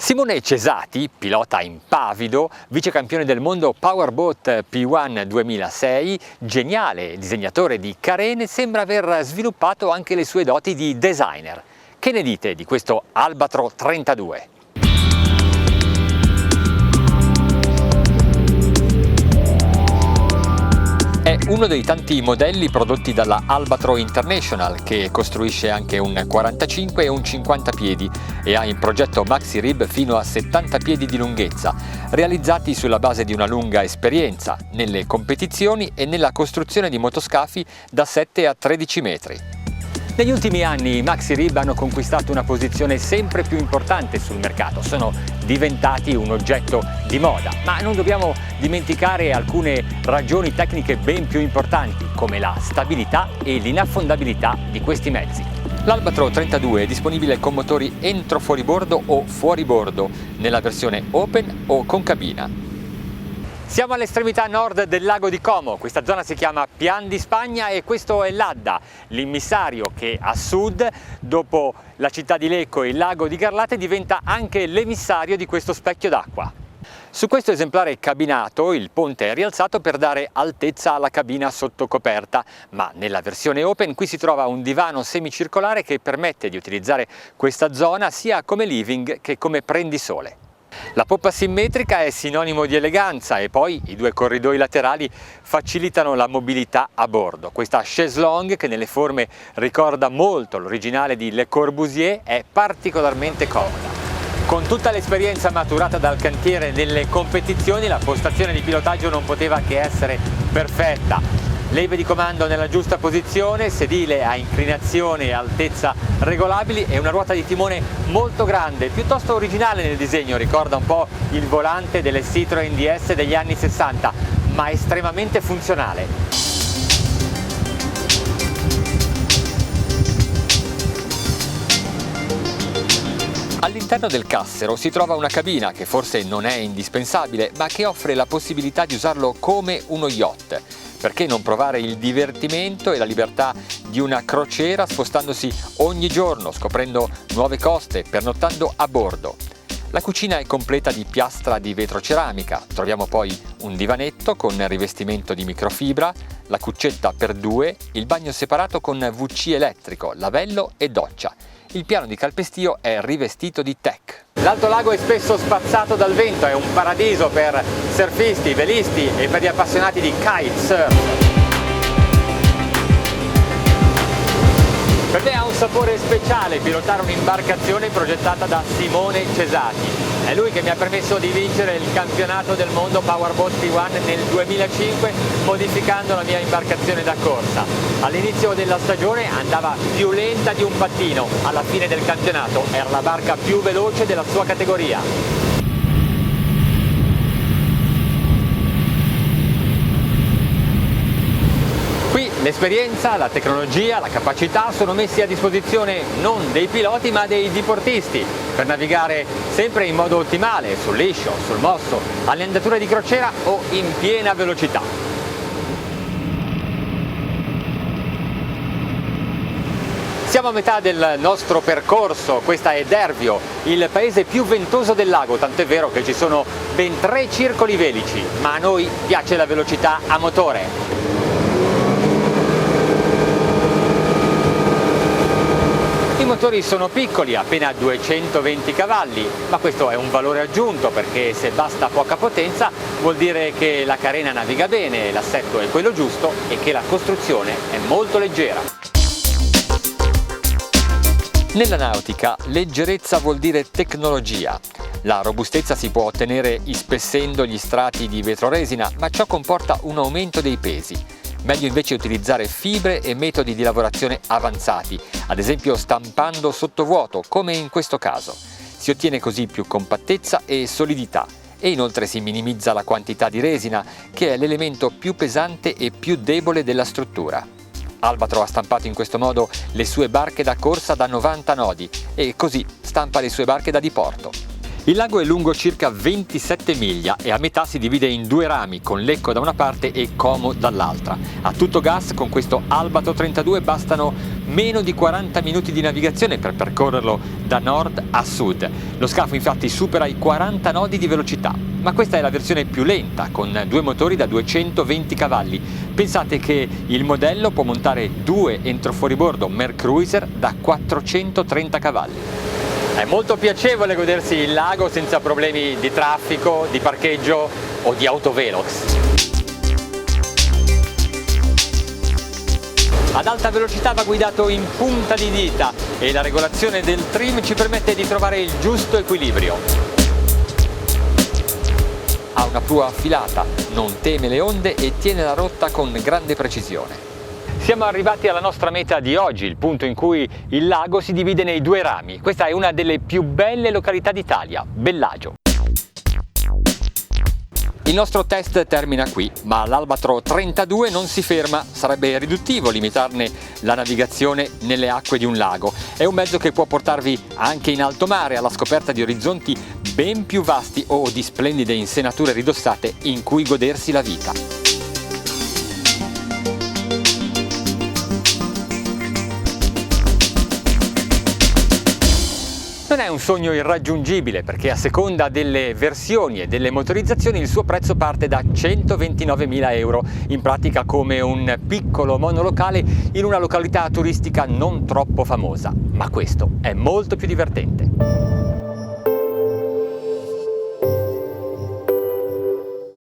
Simone Cesati, pilota impavido, vice campione del mondo Powerboat P1 2006, geniale disegnatore di carene, sembra aver sviluppato anche le sue doti di designer. Che ne dite di questo Albatro 32? È uno dei tanti modelli prodotti dalla Albatro International, che costruisce anche un 45 e un 50 piedi e ha in progetto maxi rib fino a 70 piedi di lunghezza, realizzati sulla base di una lunga esperienza nelle competizioni e nella costruzione di motoscafi da 7 a 13 metri. Negli ultimi anni i maxi rib hanno conquistato una posizione sempre più importante sul mercato, sono diventati un oggetto di moda, ma non dobbiamo dimenticare alcune ragioni tecniche ben più importanti, come la stabilità e l'inaffondabilità di questi mezzi. L'Albatro 32 è disponibile con motori entro fuoribordo o fuoribordo, nella versione open o con cabina. Siamo all'estremità nord del lago di Como, questa zona si chiama Pian di Spagna e questo è l'Adda, l'immissario che a sud, dopo la città di Lecco e il lago di Garlate, diventa anche l'emissario di questo specchio d'acqua. Su questo esemplare cabinato il ponte è rialzato per dare altezza alla cabina sotto coperta, ma nella versione open qui si trova un divano semicircolare che permette di utilizzare questa zona sia come living che come prendisole. La poppa simmetrica è sinonimo di eleganza e poi i due corridoi laterali facilitano la mobilità a bordo. Questa chaise longue, che nelle forme ricorda molto l'originale di Le Corbusier, è particolarmente comoda. Con tutta l'esperienza maturata dal cantiere nelle competizioni, la postazione di pilotaggio non poteva che essere perfetta. Leve di comando nella giusta posizione, sedile a inclinazione e altezza regolabili e una ruota di timone molto grande, piuttosto originale nel disegno, ricorda un po' il volante delle Citroën DS degli anni 60, ma estremamente funzionale. All'interno del cassero si trova una cabina che forse non è indispensabile, ma che offre la possibilità di usarlo come uno yacht. Perché non provare il divertimento e la libertà di una crociera spostandosi ogni giorno, scoprendo nuove coste, pernottando a bordo? La cucina è completa di piastra di vetro ceramica, troviamo poi un divanetto con rivestimento di microfibra, la cuccetta per due, il bagno separato con WC elettrico, lavello e doccia. Il piano di calpestio è rivestito di teak. L'Alto Lago è spesso spazzato dal vento, è un paradiso per surfisti, velisti e per gli appassionati di kitesurf. Per me ha un sapore speciale pilotare un'imbarcazione progettata da Simone Cesati. È lui che mi ha permesso di vincere il campionato del mondo Powerboat P1 nel 2005 modificando la mia imbarcazione da corsa. All'inizio della stagione andava più lenta di un pattino, alla fine del campionato era la barca più veloce della sua categoria. Qui l'esperienza, la tecnologia, la capacità sono messi a disposizione non dei piloti ma dei diportisti per navigare sempre in modo ottimale, sul liscio, sul mosso, alle andature di crociera o in piena velocità. Siamo a metà del nostro percorso, questa è Dervio, il paese più ventoso del lago, tant'è vero che ci sono ben 3 circoli velici, ma a noi piace la velocità a motore. I motori sono piccoli, appena 220 cavalli, ma questo è un valore aggiunto perché se basta poca potenza vuol dire che la carena naviga bene, l'assetto è quello giusto e che la costruzione è molto leggera. Nella nautica leggerezza vuol dire tecnologia. La robustezza si può ottenere ispessendo gli strati di vetroresina, ma ciò comporta un aumento dei pesi. Meglio invece utilizzare fibre e metodi di lavorazione avanzati, ad esempio stampando sottovuoto, come in questo caso. Si ottiene così più compattezza e solidità e inoltre si minimizza la quantità di resina, che è l'elemento più pesante e più debole della struttura. Albatro ha stampato in questo modo le sue barche da corsa da 90 nodi e così stampa le sue barche da diporto. Il lago è lungo circa 27 miglia e a metà si divide in due rami, con Lecco da una parte e Como dall'altra. A tutto gas, con questo Albatro 32 bastano meno di 40 minuti di navigazione per percorrerlo da nord a sud. Lo scafo infatti supera i 40 nodi di velocità, ma questa è la versione più lenta, con due motori da 220 cavalli. Pensate che il modello può montare due entrofuoribordo Mercruiser da 430 cavalli. È molto piacevole godersi il lago senza problemi di traffico, di parcheggio o di autovelox. Ad alta velocità va guidato in punta di dita e la regolazione del trim ci permette di trovare il giusto equilibrio. Ha una prua affilata, non teme le onde e tiene la rotta con grande precisione. Siamo arrivati alla nostra meta di oggi, il punto in cui il lago si divide nei due rami. Questa è una delle più belle località d'Italia, Bellagio. Il nostro test termina qui, ma l'Albatro 32 non si ferma. Sarebbe riduttivo limitarne la navigazione nelle acque di un lago. È un mezzo che può portarvi anche in alto mare alla scoperta di orizzonti ben più vasti o di splendide insenature ridossate in cui godersi la vita. Non è un sogno irraggiungibile perché a seconda delle versioni e delle motorizzazioni il suo prezzo parte da 129.000 euro, in pratica come un piccolo monolocale in una località turistica non troppo famosa, ma questo è molto più divertente.